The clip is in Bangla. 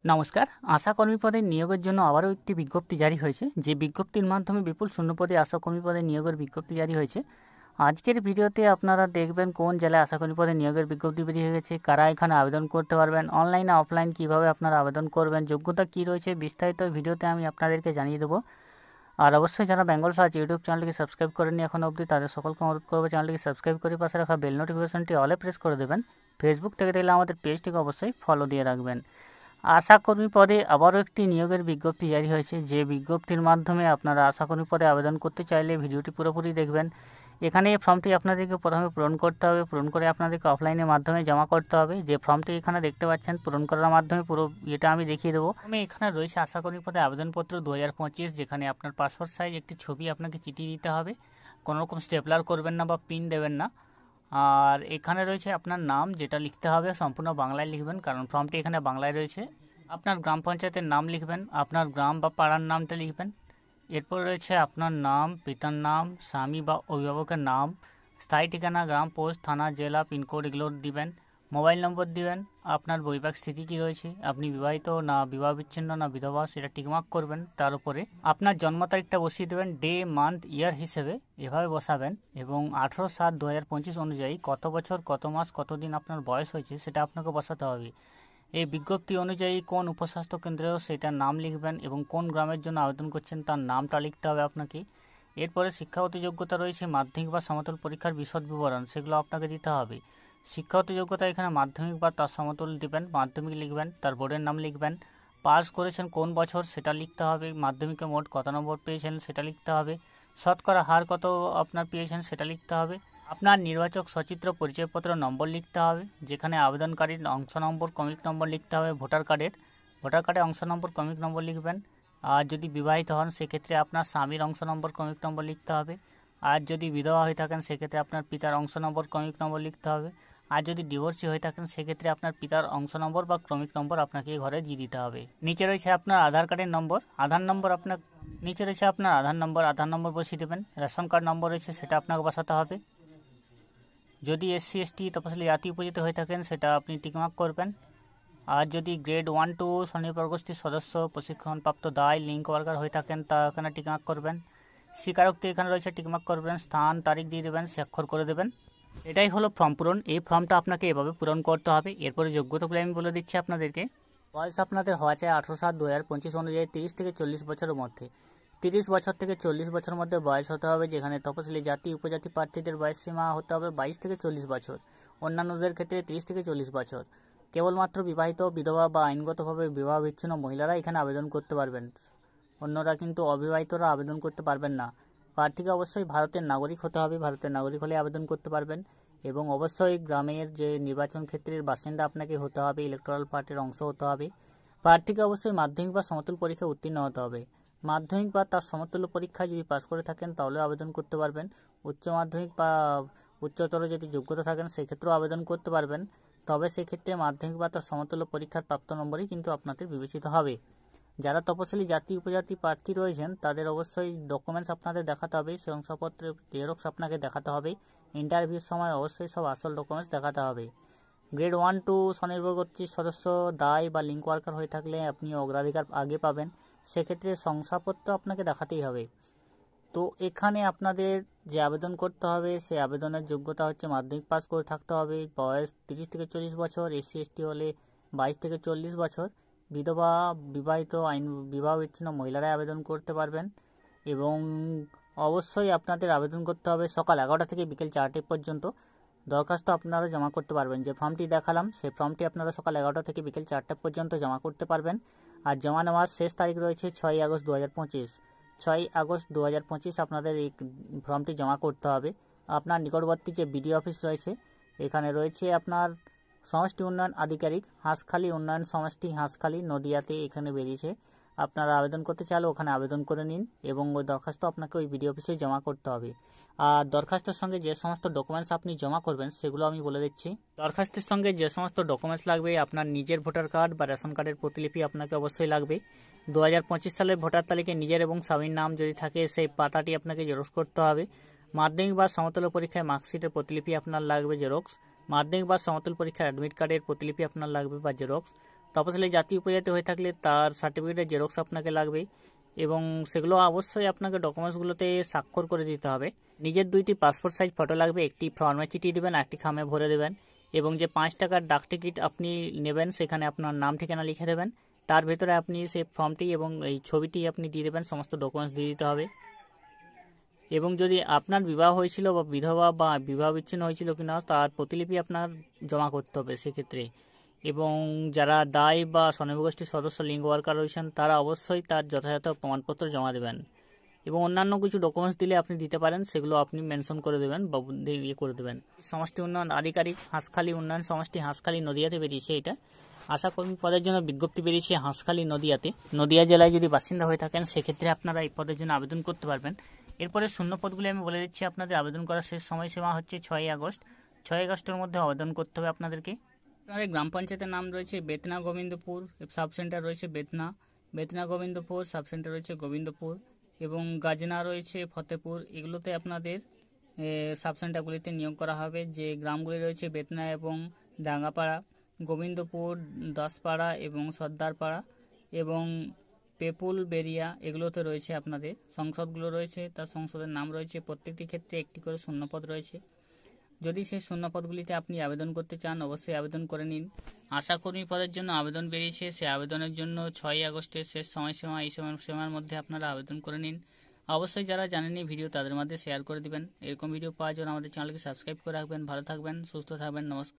নমস্কার। আশা কর্মী পদে নিয়োগের জন্য আবারও একটি বিজ্ঞপ্তি জারি হয়েছে, যে বিজ্ঞপ্তির মাধ্যমে বিপুল শূন্যপদে আশা কর্মী পদে নিয়োগের বিজ্ঞপ্তি জারি হয়েছে। আজকের ভিডিওতে আপনারা দেখবেন কোন জেলায় আশা কর্মী পদে নিয়োগের বিজ্ঞপ্তি বেরিয়ে গেছে, কারা এখানে আবেদন করতে পারবেন, অনলাইন অফলাইন কিভাবে আপনারা আবেদন করবেন, যোগ্যতা কী রয়েছে, বিস্তারিত ভিডিওতে আমি আপনাদেরকে জানিয়ে দেবো। আর অবশ্যই যারা বেঙ্গল সার্চ ইউটিউব চ্যানেলটিকে সাবস্ক্রাইব করেননি এখন অবধি, তাদের সকলকে অনুরোধ করবো চ্যানেলটিকে সাবস্ক্রাইব করে পাশে রাখা বেল নোটিফিকেশনটি অলে প্রেস করে দেবেন। ফেসবুক থেকে দেখলে আমাদের পেজটিকে অবশ্যই ফলো দিয়ে রাখবেন। আশা কর্মী পদে আবারও একটি নিয়োগের বিজ্ঞপ্তি জারি হয়েছে, যে বিজ্ঞপ্তির মাধ্যমে আপনারা আশা কর্মী পদে আবেদন করতে চাইলে ভিডিওটি পুরোপুরি দেখবেন। এখানে এই ফর্মটি আপনাদেরকে প্রথমে পূরণ করতে হবে, পূরণ করে আপনাদেরকে অফলাইনের মাধ্যমে জমা করতে হবে। যে ফর্মটি এখানে দেখতে পাচ্ছেন পূরণ করার মাধ্যমে পুরো এটা আমি দেখিয়ে দেবো। এখানে রয়েছে আশা কর্মী পদে আবেদনপত্র 2025, যেখানে আপনার পাসপোর্ট সাইজ একটি ছবি আপনাকে চিঠিয়ে দিতে হবে, কোনো রকম স্টেপলার করবেন না বা পিন দেবেন না। আর এখানে রয়েছে আপনার নাম, যেটা লিখতে হবে সম্পূর্ণ বাংলায় লিখবেন, কারণ ফর্মটি এখানে বাংলায় রয়েছে। আপনার গ্রাম পঞ্চায়েতের নাম লিখবেন, আপনার গ্রাম বা পাড়ার নামটা লিখবেন। এরপর রয়েছে আপনার নাম, পিতার নাম, স্বামী বা অভিভাবকের নাম, স্থায়ী ঠিকানা, গ্রাম, পোস্ট, থানা, জেলা, পিনকোড এগুলো দিবেন। মোবাইল নম্বর দিবেন। আপনার বৈবাহিক স্থিতি কী রয়েছে, আপনি বিবাহিত না বিবাহ বিচ্ছিন্ন না বিধবা, সেটা টিকমার্ক করবেন। তার উপরে আপনার জন্ম তারিখটা বসিয়ে দেবেন, ডে মান্থ ইয়ার হিসেবে এভাবে বসাবেন, এবং 18/7/2025 অনুযায়ী কত বছর কত মাস কত দিন আপনার বয়স হয়েছে সেটা আপনাকে বসাতে হবে। এই বিজ্ঞপ্তি অনুযায়ী কোন উপস্বাস্থ্য কেন্দ্র সেটার নাম লিখবেন, এবং কোন গ্রামের জন্য আবেদন করছেন তার নামটা লিখতে হবে আপনাকে। এরপরে শিক্ষাগত যোগ্যতা রয়েছে মাধ্যমিক বা সমতুল পরীক্ষার বিশদ বিবরণ, সেগুলো আপনাকে দিতে হবে। শিক্ষাগত যোগ্যতা এখানে মাধ্যমিক বা তার সমতুল দিবেন, মাধ্যমিক লিখবেন, তার বোর্ডের নাম লিখবেন, পাস করেছেন কোন বছর সেটা লিখতে হবে, মাধ্যমিকে মোট কত নম্বর পেয়েছেন সেটা লিখতে হবে, শতকরা হার কত আপনার পেয়েছেন সেটা লিখতে হবে। আপনার নির্বাচক সচিত্র পরিচয়পত্র নম্বর লিখতে হবে, যেখানে আবেদনকারীর অংশ নম্বর ক্রমিক নম্বর লিখতে হবে। ভোটার কার্ডের অংশ নম্বর ক্রমিক নম্বর লিখবেন। আর যদি বিবাহিত হন সেক্ষেত্রে আপনার স্বামীর অংশ নম্বর ক্রমিক নম্বর লিখতে হবে। আর যদি বিধবা হয়ে থাকেন সেক্ষেত্রে আপনার পিতার অংশ নম্বর ক্রমিক নম্বর লিখতে হবে। আর যদি ডিভোর্সি হয়ে থাকেন সেক্ষেত্রে আপনার পিতার অংশ নম্বর বা ক্রমিক নম্বর আপনাকে ঘরে দিয়ে দিতে হবে। নিচে রয়েছে আপনার আধার কার্ডের নম্বর, আধার নম্বর বসিয়ে দেবেন। রেশন কার্ড নম্বর রয়েছে সেটা আপনাকে বসাতে হবে। যদি SC ST তপশিলি জাতি উপজাতি হয়ে থাকেন সেটা আপনি টিকমার্ক করবেন। আর যদি গ্রেড 1-2 স্বনির্ভর গোষ্ঠীর সদস্য, প্রশিক্ষণপ্রাপ্ত দায়, লিঙ্ক ওয়ার্কার হয়ে থাকেন তা এখানে টিকমার্ক করবেন। স্বীকারোক্তি এখানে রয়েছে, টিকমার্ক করবেন। স্থান তারিখ দিয়ে দেবেন, স্বাক্ষর করে দেবেন। এটাই হলো ফর্ম পূরণ। এই ফর্মটা আপনাকে এভাবে পূরণ করতে হবে। এরপরে যোগ্যতাগুলো আমি বলে দিচ্ছি আপনাদেরকে। বয়স আপনাদের হওয়া চাই 18/7/2025 অনুযায়ী 30 থেকে 40 বছরের মধ্যে। 30 বছর থেকে 40 বছরের মধ্যে বয়স হতে হবে, যেখানে তপশিলি জাতি উপজাতি প্রার্থীদের বয়স সীমা হতে হবে 22 থেকে 40 বছর, অন্যান্যদের ক্ষেত্রে 30 থেকে 40 বছর। কেবলমাত্র বিবাহিত, বিধবা বা আইনগতভাবে বিবাহ বিচ্ছিন্ন মহিলারা এখানে আবেদন করতে পারবেন, অন্যরা কিন্তু অবিবাহিতরা আবেদন করতে পারবেন না। প্রার্থীকে অবশ্যই ভারতের নাগরিক হতে হবে, ভারতের নাগরিক হলে আবেদন করতে পারবেন, এবং অবশ্যই গ্রামের যে নির্বাচন ক্ষেত্রের বাসিন্দা আপনাকে হতে হবে, ইলেকটোরাল পার্টির অংশ হতে হবে। প্রার্থীকে অবশ্যই মাধ্যমিক বা সমতুল পরীক্ষায় উত্তীর্ণ হতে হবে। মাধ্যমিক বা তার সমতুল্য পরীক্ষায় যদি পাস করে থাকেন তাহলেও আবেদন করতে পারবেন। উচ্চ মাধ্যমিক বা উচ্চতর যদি যোগ্যতা থাকেন সেক্ষেত্রেও আবেদন করতে পারবেন, তবে সেক্ষেত্রে মাধ্যমিক বা তার সমতুল্য পরীক্ষার প্রাপ্ত নম্বরই কিন্তু আপনাদের বিবেচিত হবে। যারা তপশিলি জাতি উপজাতি প্রার্থী রয়েছেন তাদের অবশ্যই ডকুমেন্টস আপনাদের দেখাতে হবে, শংসাপত্রের জেরক্স আপনাকে দেখাতে হবে। ইন্টারভিউর সময় অবশ্যই সব আসল ডকুমেন্টস দেখাতে হবে। গ্রেড 1-2 স্বনির্ভর গোষ্ঠীর সদস্য, দায় বা লিঙ্ক ওয়ার্কার হয়ে থাকলে আপনি অগ্রাধিকার আগে পাবেন, সেক্ষেত্রে শংসাপত্র আপনাকে দেখাতেই হবে। তো এখানে আপনাদের যে আবেদন করতে হবে সেই আবেদনের যোগ্যতা হচ্ছে মাধ্যমিক পাস করে থাকতে হবে, বয়স 30 থেকে 40 বছর, SC ST হলে 22 থেকে 40 বছর, বিধবা বিবাহিত বিবাহ বিচ্ছিন্ন মহিলারাই আবেদন করতে পারবেন। এবং অবশ্যই আপনাদের আবেদন করতে হবে সকাল 11টা থেকে বিকেল 4টে পর্যন্ত। দরখাস্ত আপনারা জমা করতে পারবেন, যে ফর্মটি দেখালাম সেই ফর্মটি আপনারা সকাল 11টা থেকে বিকেল 4টা পর্যন্ত জমা করতে পারবেন। আর জমা নেওয়ার শেষ তারিখ রয়েছে 6 আগস্ট 2025। 6 আগস্ট 2025 আপনাদের এই ফর্মটি জমা করতে হবে। আপনার নিকটবর্তী যে BDO অফিস রয়েছে, এখানে রয়েছে আপনার সমষ্টি উন্নয়ন আধিকারিক, হাঁসখালি উন্নয়ন সমষ্টি, হাঁসখালি, নদিয়াতে এখানে বেরিয়েছে। আপনারা আবেদন করতে চাইলে ওখানে আবেদন করে নিন, এবং ওই দরখাস্ত আপনাকে ওই BDO অফিসে জমা করতে হবে। আর দরখাস্তের সঙ্গে যে সমস্ত ডকুমেন্টস আপনি জমা করবেন সেগুলো আমি বলে দিচ্ছি। দরখাস্তের সঙ্গে যে সমস্ত ডকুমেন্টস লাগবে, আপনার নিজের ভোটার কার্ড বা রেশন কার্ডের প্রতিলিপি আপনাকে অবশ্যই লাগবে। 2025 সালের ভোটার তালিকায় নিজের এবং স্বামীর নাম যদি থাকে সেই পাতাটি আপনাকে জেরক্স করতে হবে। মাধ্যমিক বা সমতুল্য পরীক্ষায় মার্কশিটের প্রতিলিপি আপনার লাগবে জেরক্স। মাধ্যমিক বা সমতুল্য পরীক্ষার অ্যাডমিট কার্ডের প্রতিলিপি আপনার লাগবে বা জেরক্স। তপশিলি জাতি উপজাতি হয়ে থাকলে তার সার্টিফিকেটের জেরক্স আপনাকে লাগবে এবং সেগুলো অবশ্যই আপনাকে ডকুমেন্টসগুলোতে স্বাক্ষর করে দিতে হবে। নিজের 2টি পাসপোর্ট সাইজ ফটো লাগবে, একটি ফর্মে চিঠি দেবেন, একটি খামে ভরে দেবেন এবং যে 5 টাকার ডাক টিকিট আপনি নেবেন সেখানে আপনার নাম ঠিকানা লিখে দেবেন। তার ভেতরে আপনি সেই ফর্মটি এবং এই ছবিটি আপনি দিয়ে দেবেন, সমস্ত ডকুমেন্টস দিয়ে দিতে হবে। এবং যদি আপনার বিবাহ হয়েছিল বা বিধবা বা বিবাহ বিচ্ছিন্ন হয়েছিল কিনা তার প্রতিলিপি আপনার জমা করতে হবে সেক্ষেত্রে। এবং যারা দায় বা স্বনির্ভর গোষ্ঠীর সদস্য লিঙ্গ ওয়ার্কার রয়েছেন তারা অবশ্যই তার যথাযথ প্রমাণপত্র জমা দেবেন। এবং অন্যান্য কিছু ডকুমেন্টস দিলে আপনি দিতে পারেন, সেগুলো আপনি মেনশন করে দেবেন বা ইয়ে করে দেবেন। সমষ্টি উন্নয়ন আধিকারিক হাঁসখালি উন্নয়ন সমষ্টি হাঁসখালি নদিয়াতে বেরিয়েছে। এটা আশাকর্মী পদের জন্য বিজ্ঞপ্তি বেরিয়েছে হাঁসখালি নদিয়াতে। নদিয়া জেলায় যদি বাসিন্দা হয়ে থাকেন সেক্ষেত্রে আপনারা এই পদের জন্য আবেদন করতে পারবেন। এরপরে শূন্য পদগুলি আমি বলে দিচ্ছি। আপনাদের আবেদন করার শেষ সময়সীমা হচ্ছে 6 আগস্ট। 6 আগস্টের মধ্যে আবেদন করতে হবে আপনাদেরকে। আপনাদের গ্রাম পঞ্চায়েতের নাম রয়েছে বেতনা গোবিন্দপুর, সাব সেন্টার রয়েছে বেতনা গোবিন্দপুর, সাব সেন্টার রয়েছে গোবিন্দপুর এবং গাজনা রয়েছে ফতেপুর। এগুলোতে আপনাদের সাব সেন্টারগুলিতে নিয়োগ করা হবে। যে গ্রামগুলি রয়েছে বেতনা এবং ডাঙ্গাপাড়া, গোবিন্দপুর, দাসপাড়া এবং সর্দারপাড়া এবং পেপুল বেরিয়া, এগুলোতে রয়েছে আপনাদের সংসদগুলো রয়েছে। তার সংসদের নাম রয়েছে। প্রত্যেকটি ক্ষেত্রে একটি করে শূন্যপদ রয়েছে। যদি সেই শূন্যপদগুলিতে আপনি আবেদন করতে চান অবশ্যই আবেদন করে নিন। আশাকর্মী পদের জন্য আবেদন বেরিয়েছে, সে আবেদনের জন্য 6 আগস্টের শেষ সময়সীমা। এই সময়সীমার মধ্যে আপনারা আবেদন করে নিন। অবশ্যই যারা জানেননি ভিডিও তাদের মধ্যে শেয়ার করে দিবেন। এরকম ভিডিও পাওয়ার জন্য আমাদের চ্যানেলকে সাবস্ক্রাইব করে রাখবেন। ভালো থাকবেন, সুস্থ থাকবেন। নমস্কার।